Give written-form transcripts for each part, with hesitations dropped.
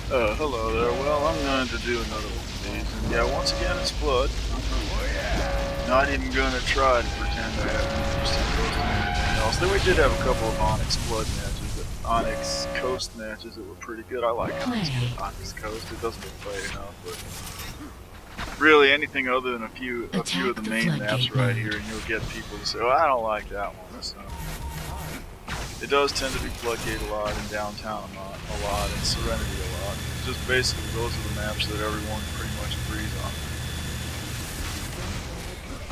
Hello there. Well, I'm going to do another one of these. And yeah, once again, it's Flood. Not even going to try to pretend I have any interest in Coast or anything else. Though we did have a couple of Onyx Flood matches, Onyx Coast matches that were pretty good. I like Onyx Coast. It doesn't get played enough, but really anything other than a few of the main maps right here, and you'll get people to say, "Oh, I don't like that one." That's not. It does tend to be Floodgate a lot, and Downtown a lot, and Serenity a lot. Just basically those are the maps that everyone pretty much agrees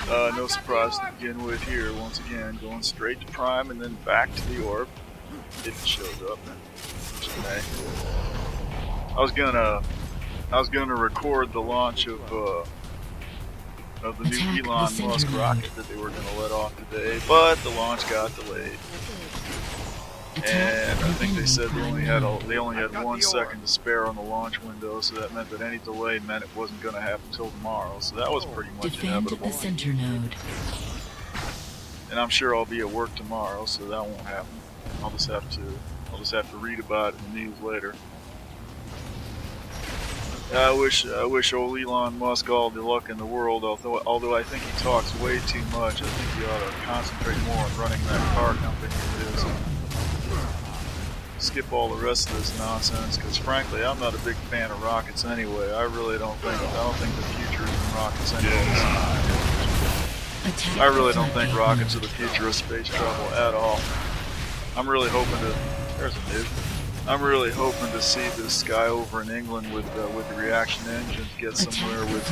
on. No surprise to begin with here. Once again, going straight to Prime and then back to the Orb if it shows up. Which it may. I was gonna record the launch of the new Elon Musk rocket that they were gonna let off today, but the launch got delayed. And I think they said they only had 1 second to spare on the launch window, so that meant that any delay meant it wasn't going to happen until tomorrow. So that was pretty much inevitable. The center node. And I'm sure I'll be at work tomorrow, so that won't happen. I'll just have to read about it in the news later. I wish old Elon Musk all the luck in the world. Although I think he talks way too much. I think he ought to concentrate more on running that car company of his. Skip all the rest of this nonsense, because frankly I'm not a big fan of rockets anyway. I don't think the future is in rockets anyways. I really don't think rockets are the future of space travel at all. I'm really hoping to see this guy over in England with the reaction engines get somewhere with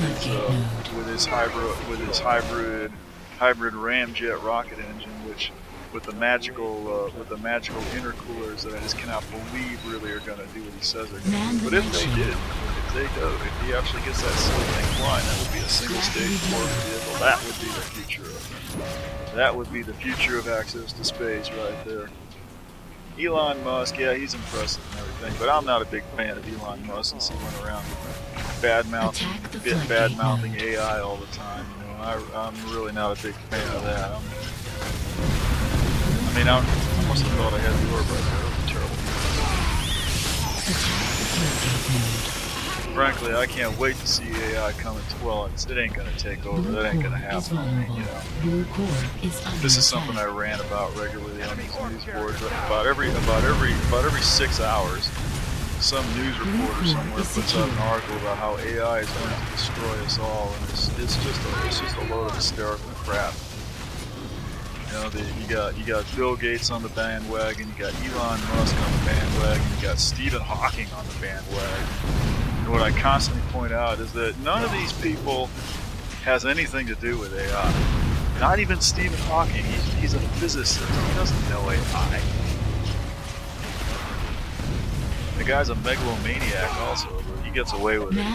his hybrid ramjet rocket engine, which with the magical intercoolers that I just cannot believe really are going to do what he says they're going to do. But if he actually gets that silly thing flying, that would be a single stage warp vehicle. That would be the future of access to space right there. Elon Musk, yeah, he's impressive and everything, but I'm not a big fan of Elon Musk since he went around bad mouthing AI all the time. You know, I'm really not a big fan of that. I must have thought I had the orb right there. That was terrible. Frankly, I can't wait to see AI coming. Well, it ain't gonna take over. That ain't gonna happen. You know, this is something I rant about regularly on these news boards. About every 6 hours, some news reporter somewhere puts out an article about how AI is going to destroy us all, and it's just a load of hysterical crap. You know, you got Bill Gates on the bandwagon, you got Elon Musk on the bandwagon, you got Stephen Hawking on the bandwagon. And what I constantly point out is that none of these people has anything to do with AI. Not even Stephen Hawking. He's a physicist. He doesn't know AI. The guy's a megalomaniac also, but he gets away with it.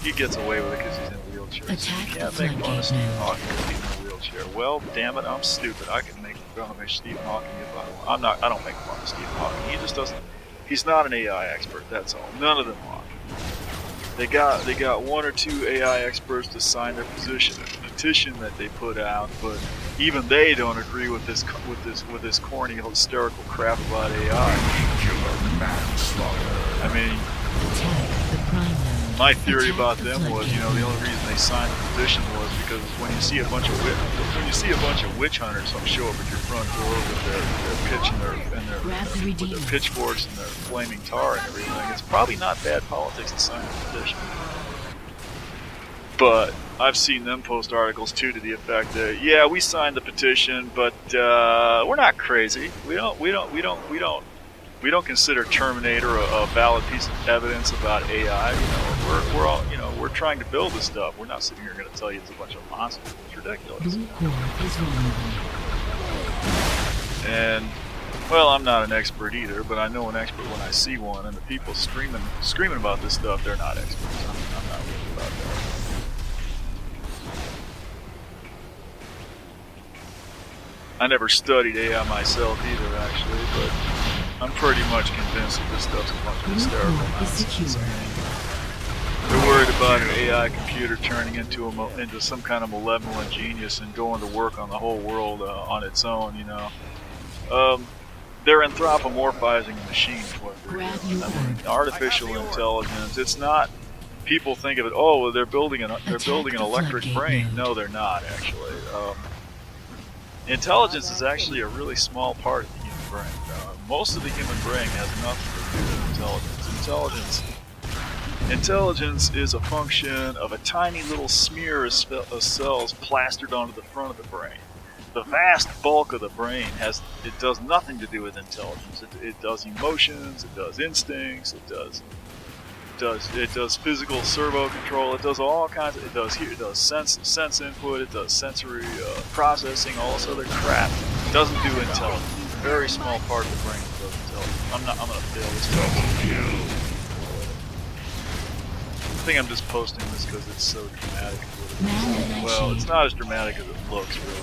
He gets away with it because he's in a wheelchair. So you can't make fun of Stephen Hawking because he's in a wheelchair. Well, damn it, I'm stupid. I can make fun of Stephen Hawking if I want. I don't make fun of Stephen Hawking. He just doesn't. He's not an AI expert. That's all. None of them are. They got 1 or 2 AI experts to sign their petition that they put out, but even they don't agree with this corny hysterical crap about AI. I mean, my theory about them was, you know, the only reason they signed the petition was because when you see a bunch of witch hunters show up at your front door with their pitchforks and their flaming tar and everything, it's probably not bad politics to sign a petition. But I've seen them post articles too to the effect that, yeah, we signed the petition, but we're not crazy. We don't consider Terminator a valid piece of evidence about AI. You know, we're all, you know, we're trying to build this stuff. We're not sitting here going to tell you it's a bunch of monsters. It's ridiculous. And well, I'm not an expert either, but I know an expert when I see one. And the people screaming about this stuff, they're not experts. I'm not worried about that. I never studied AI myself either, actually, but I'm pretty much convinced that this stuff's a bunch of hysterical nonsense. They're worried about an AI computer turning into some kind of malevolent genius and going to work on the whole world on its own, you know. they're anthropomorphizing the machine. What they're doing. I mean, artificial intelligence. It's not. People think of it. Oh, well, they're building an electric brain. No, they're not actually. Intelligence is actually a really small part of the human brain. Most of the human brain has nothing to do with intelligence. Intelligence is a function of a tiny little smear of cells plastered onto the front of the brain. The vast bulk of the brain does nothing to do with intelligence. It does emotions, it does instincts, it does physical servo control, it does all kinds of, it does sense input, it does sensory processing, all this other crap. It doesn't do intelligence. It's a very small part of the brain that does intelligence. I'm gonna fail this test. I think I'm just posting this because it's so dramatic. Well, it's not as dramatic as it looks, really.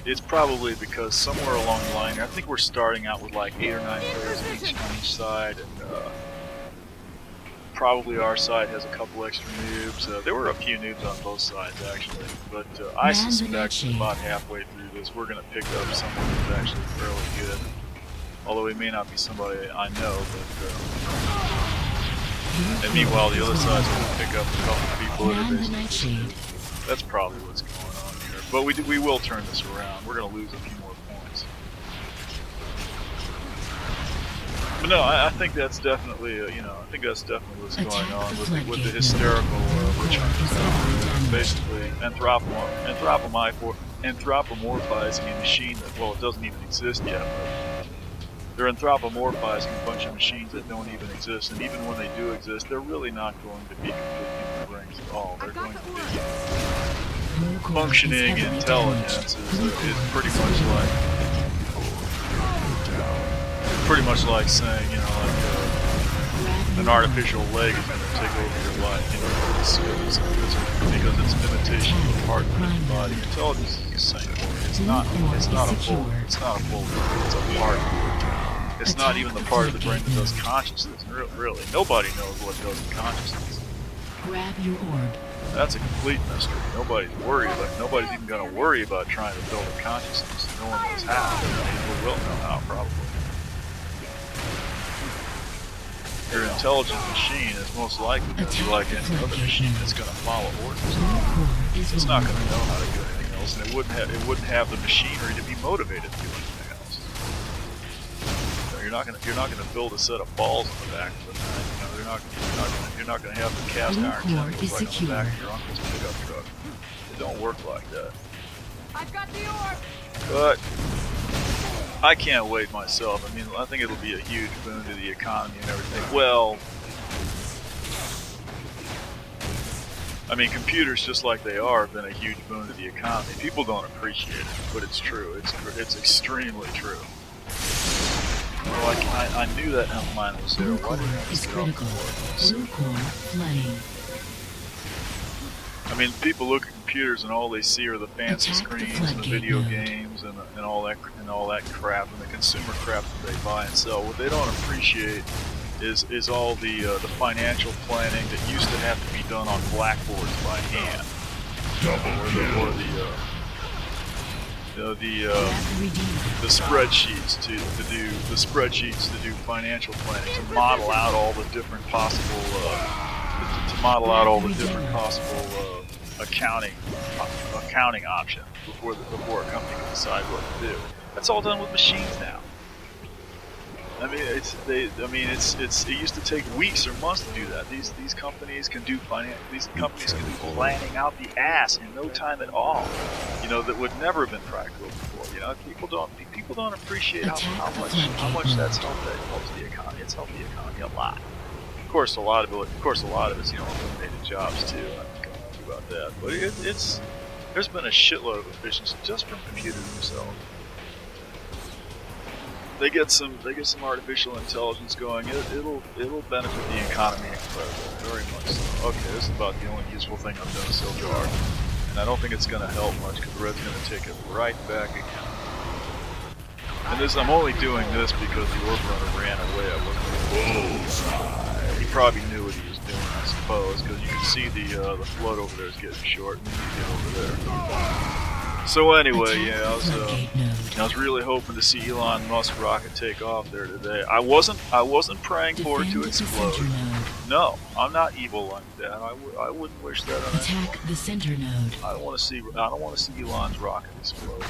It's probably because somewhere along the line, I think we're starting out with like 8 or 9 players on each side, and probably our side has a couple extra noobs. There were a few noobs on both sides actually, but I suspect about halfway through this we're going to pick up someone who's actually fairly good. Although he may not be somebody I know, but and meanwhile the other side's going to pick up a couple people that are basically. That's probably what's going on here. But we will turn this around. We're going to lose a few more points. But no, I think that's definitely I think that's definitely what's going on with the hysterical return. Basically, anthropomorphizing a machine that, well, it doesn't even exist yet. But they're anthropomorphizing a bunch of machines that don't even exist, and even when they do exist, they're really not going to be complete human brains at all. They're going to be functioning intelligence is pretty much like saying, an artificial leg is going to take over your life, because it's an imitation of a part of your body. Intelligence is the same way. It's not a full, it's a part. It's not even the part of the brain that does consciousness. Really, nobody knows what does in consciousness. Grab your orb. That's a complete mystery. Nobody's even going to worry about trying to build a consciousness. No one knows how. People will know how, probably. Your intelligent machine is most likely going to be like any other machine that's going to follow orders. It's not going to know how to do anything else, and it wouldn't have the machinery to be motivated to do anything else. You're not going to build a set of balls on the back of the thing. You're not going to have the cast iron tentacles like on the back of your uncle's pickup truck. It don't work like that. I've got the orb. But I can't wait myself. I mean, I think it'll be a huge boon to the economy and everything. Well, I mean, computers, just like they are, have been a huge boon to the economy. People don't appreciate it, but it's true. It's extremely true. Well, I knew that mine was there. Why didn't I just get off the floor? I mean, people look at computers and all they see are the fancy screens and the video games and all that crap and the consumer crap that they buy and sell. What they don't appreciate is all the financial planning that used to have to be done on blackboards by hand, or the spreadsheets to do financial planning, to model out all the different possible accounting options before a company can decide what to do. That's all done with machines now. I mean, it used to take weeks or months to do that. These companies can do planning out the ass in no time at all. That would never have been practical before. People don't appreciate how much that's helps the economy. It's helped the economy a lot. Of course, a lot of it's eliminated jobs too. I'm not going to talk about that, but there's been a shitload of efficiency just from computers themselves. They get some artificial intelligence going. It'll benefit the economy incredibly, very much so. Okay, this is about the only useful thing I've done so far, and I don't think it's going to help much because the Red's going to take it right back again. And I'm only doing this because the orb runner ran away. He probably knew what he was doing, I suppose, because you can see the float over there is getting short, and you need to get over there. So anyway, Attack yeah, the floodgate node. I was really hoping to see Elon Musk rocket take off there today. I wasn't praying for it to Defend the explode. center node. No, I'm not evil like that. I wouldn't wish that on anyone. Attack the center node. I don't want to see Elon's rocket explode.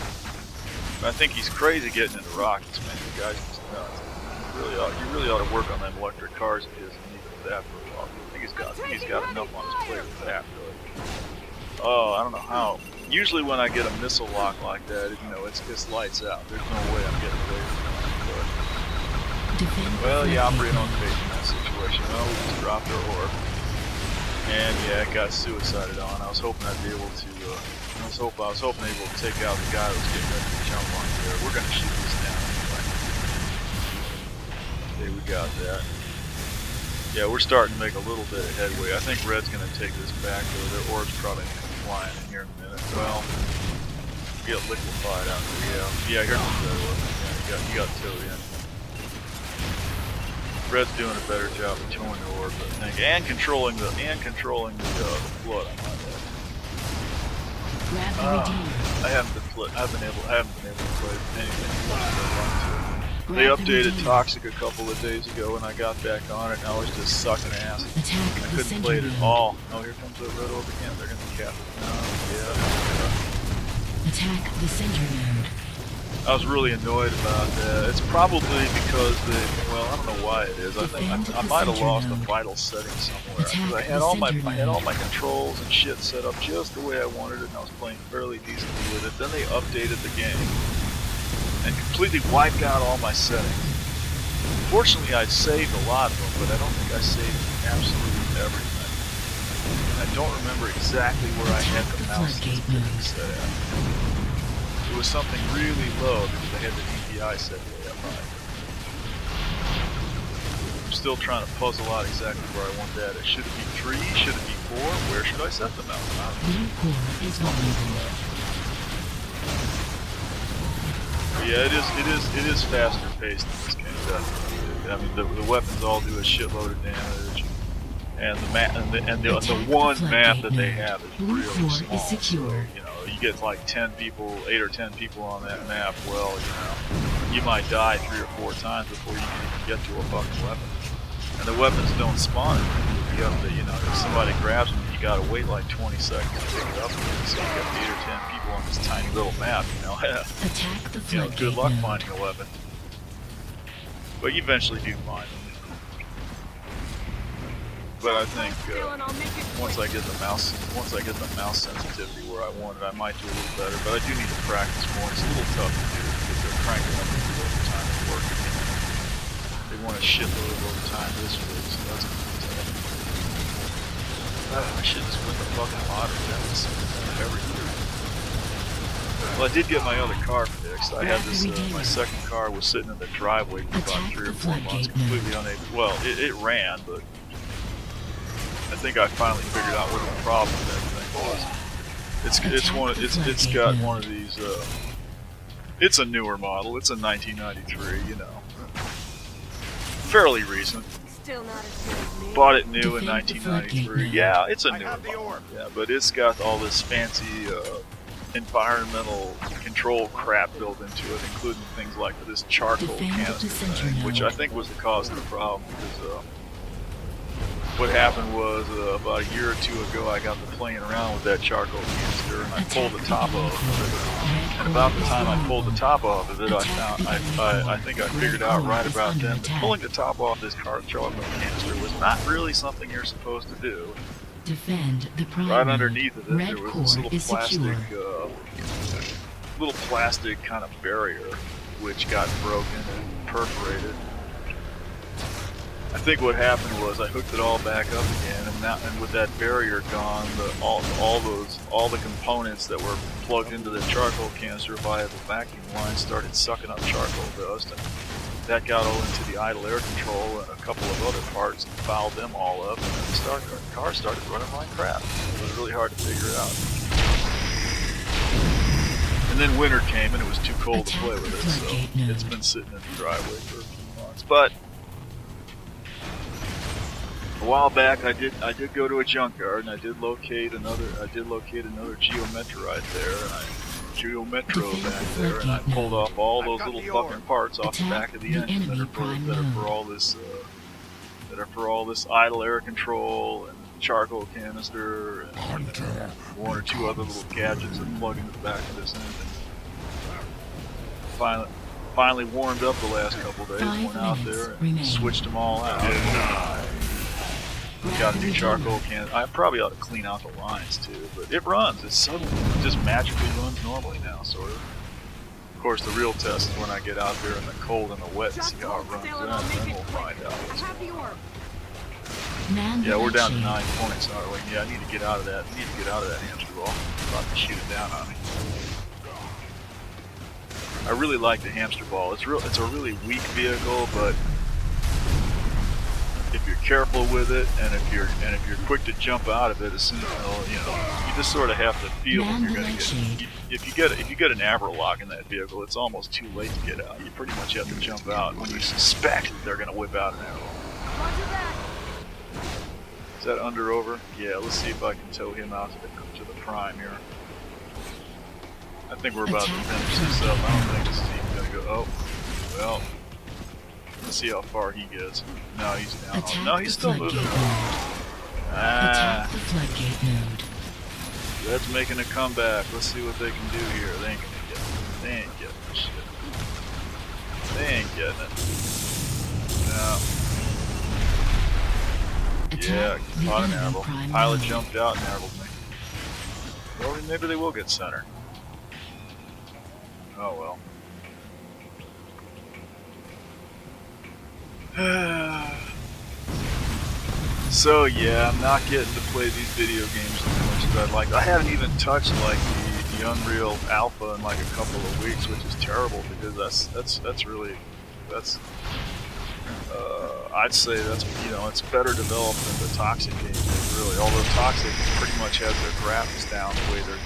I think he's crazy getting into rockets, man. The guy's just nuts. You really ought to work on them electric cars of his and leave it at that for a while. I think he's got enough on his plate with that, really. Oh, I don't know how. Usually when I get a missile lock like that, it's lights out. There's no way I'm getting away from it. Defend But, well, the yeah, I'm floodgate pretty on node. faith in that situation. Well, we just dropped our orb. And yeah, it got suicided on. I was hoping I'd be able to, I was hoping able to take out the guy that was getting ready to jump on there. We're gonna shoot this down anyway. Okay, we got that. Yeah, we're starting to make a little bit of headway. I think Red's gonna take this back though. Their orb's probably gonna come flying in here in a minute. Well, get liquefied out there. Yeah, here comes that orb. Yeah, you got towed in. Red's doing a better job of towing the orb, I think, and controlling the flood. I might add. Grab the redeemer. I haven't been able to play anything close to that run to it. They Grab the updated redeemer. Toxic a couple of days ago, and I got back on it, and I was just sucking ass. Attack I the couldn't center play it at node. all. Oh, here comes the red orb again. They're gonna cap it. No, yeah. Attack the center node. I was really annoyed about that. It's probably because well, I don't know why it is. I think I might have lost a vital setting somewhere. 'Cause I had all my controls and shit set up just the way I wanted it, and I was playing fairly decently with it. Then they updated the game and completely wiped out all my settings. Fortunately, I'd saved a lot of them, but I don't think I saved absolutely everything. I don't remember exactly where I had the mouse sensitivity set at. It was something really low because I had the DPI set way up high. I'm still trying to puzzle out exactly where I want that. Should it be 3? Should it be 4? Where should I set the mouse? Blue core is vulnerable. But yeah, it is faster paced in this game, definitely. I mean, the weapons all do a shitload of damage, and the one map that they have is Blue really core small. is secure. So, you get like 8 or 10 people on that map. Well, you might die 3 or 4 times before you can even get to a fucking weapon. And the weapons don't spawn. You have to, if somebody grabs them, you gotta wait like 20 seconds to pick it up again. So you got 8 or 10 people on this tiny little map. Attack the floodgate Good luck node. finding a weapon. But you eventually do find them. But I think once I get the mouse sensitivity where I want it, I might do a little better. But I do need to practice more. It's a little tough to do because they're cranking up the overtime at work. They want a shitload of overtime this week, so that's gonna be tough. I should just put the fucking lottery down every year. Well, I did get my other car fixed. I had this, my second car was sitting in the driveway for about 3 or 4 months, completely unable. Well, it ran, but I think I finally figured out what the problem with that thing was. It's got one of these. It's a newer model. It's a 1993. Fairly recent. Still not as good as me. Bought it new in 1993. Yeah, it's a newer model. Yeah, but it's got all this fancy environmental control crap built into it, including things like this charcoal canister thing, which I think was the cause of the problem. Because what happened was about a year or 2 ago, I got to playing around with that charcoal canister, and I pulled the top off of it. And about the time I pulled the top off of it, I think I figured out right about then that pulling the top off this charcoal canister was not really something you're supposed to do. Defend the prime. Right underneath of it, Red there was core this little is plastic kind of barrier, which got broken and perforated. I think what happened was I hooked it all back up again, and with that barrier gone, all the components that were plugged into the charcoal canister via the vacuum line started sucking up charcoal dust, and that got all into the idle air control and a couple of other parts and fouled them all up, and then the car started running like crap. It was really hard to figure it out. And then winter came and it was too cold to play with it, so it's been sitting in the driveway for a few months. But a while back, I did go to a junkyard and I did locate another geometrite there, and Geo Metro back there, and I pulled off all those little fucking parts off the back of the engine that are for all this idle air control and charcoal canister and one or two other little gadgets that plug into the back of this engine. Finally warmed up the last couple days, went out there and switched them all out. Got a new charcoal can. I probably ought to clean out the lines too, but it runs. It just magically runs normally now, sort of. Of course, the real test is when I get out there in the cold and the wet and see how it runs then we'll find out what's going on. Yeah, we're down to 9 points, aren't we? Yeah, I need to get out of that. Hamster ball. I'm about to shoot it down on me. I really like the hamster ball. It's a really weak vehicle, but if you're careful with it, and if you're quick to jump out of it as soon as you just sort of have to feel if you're going to get. If you get an airlock in that vehicle, it's almost too late to get out. You pretty much have to jump out when you suspect that they're going to whip out an airlock. Is that under over? Yeah. Let's see if I can tow him out to the prime here. I think we're about to finish this up. I don't think this is even going to go. Oh, well. Let's see how far he gets. No, he's down. No, he's still moving. Attack the floodgate node. Red's making a comeback. Let's see what they can do here. They ain't gonna get it. They ain't getting this shit. They ain't getting it. No. Yeah, caught an airable. Pilot jumped out and airbled me. Well, maybe they will get center. Oh well. So yeah, I'm not getting to play these video games as much as I'd like. I haven't even touched like the Unreal Alpha in like a couple of weeks, which is terrible because that's really I'd say that's it's better developed than the Toxic games really. Although Toxic pretty much has their graphics down the way they're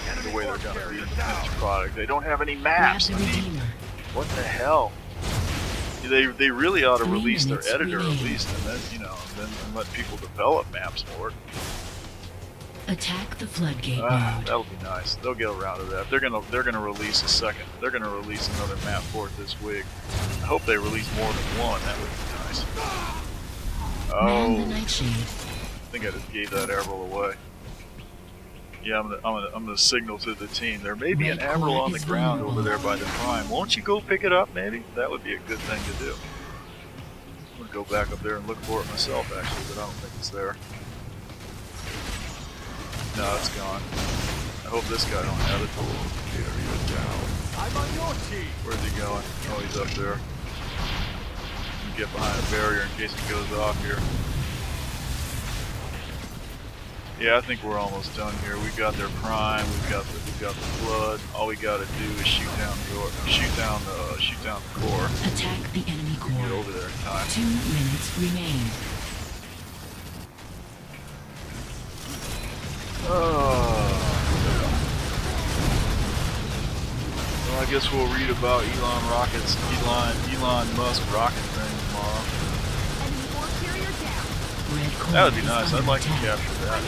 going to be in the finished product. They don't have any maps. I mean, what the hell? They really ought to release their editor at least, and then then let people develop maps more. Attack the floodgate node. That'll be nice. They'll get around to that. They're gonna release They're gonna release another map port this week. I hope they release more than one. That would be nice. Oh, I think I just gave that Admiral away. Yeah, I'm gonna signal to the team. There may be an Admiral on the ground over there by the prime. Won't you go pick it up? Maybe that would be a good thing to do. I'm gonna go back up there and look for it myself, actually, but I don't think it's there. No, it's gone. I hope this guy don't have it. Area down. I'm on your team. Where's he going? Oh, he's up there. Get behind a barrier in case it goes off here. Yeah, I think we're almost done here. We got their prime. We've got the flood. All we got to do is shoot down the core. Attack the enemy core. Get over there in time. 2 minutes remain. Well, I guess we'll read about Elon Musk rocket thing tomorrow. That would be nice. I'd like to capture that.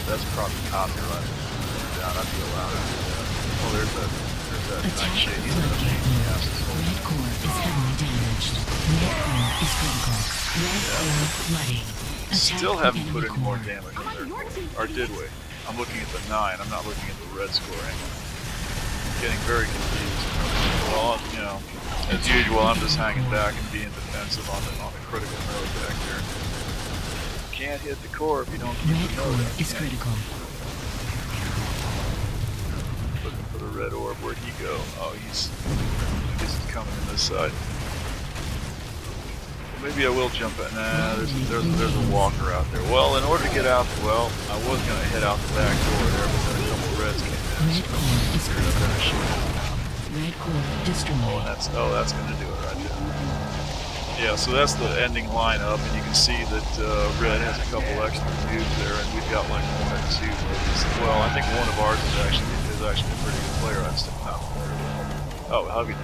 That's probably copyright. I'd be allowed to do that. Oh, there's that nightshade. He's gonna make me ask this whole Red core is heavily damaged. Red core is critical. Red core flooding. Still haven't put any more damage on their core. Or did we? I'm looking at the 9. I'm not looking at the red score anymore. I'm getting very confused. Well, as usual, I'm just hanging back and being defensive on the critical node back there. You can't hit the core if you don't keep red the node. Core is critical. Looking for the red orb. Where'd he go? Oh, he's coming in this side. Maybe I will jump in. Nah, there's a walker out there. Well, in order to get out, I was gonna head out the back door there, but then a couple of reds came in. Red core is critical. Red core destroyed. Oh, that's gonna do it right there. Yeah, so that's the ending lineup, and you can see that Red has a couple extra dudes there, and we've got like 1 or 2. Well, I think one of ours is actually a pretty good player. I'm still not familiar with him. Oh, how good.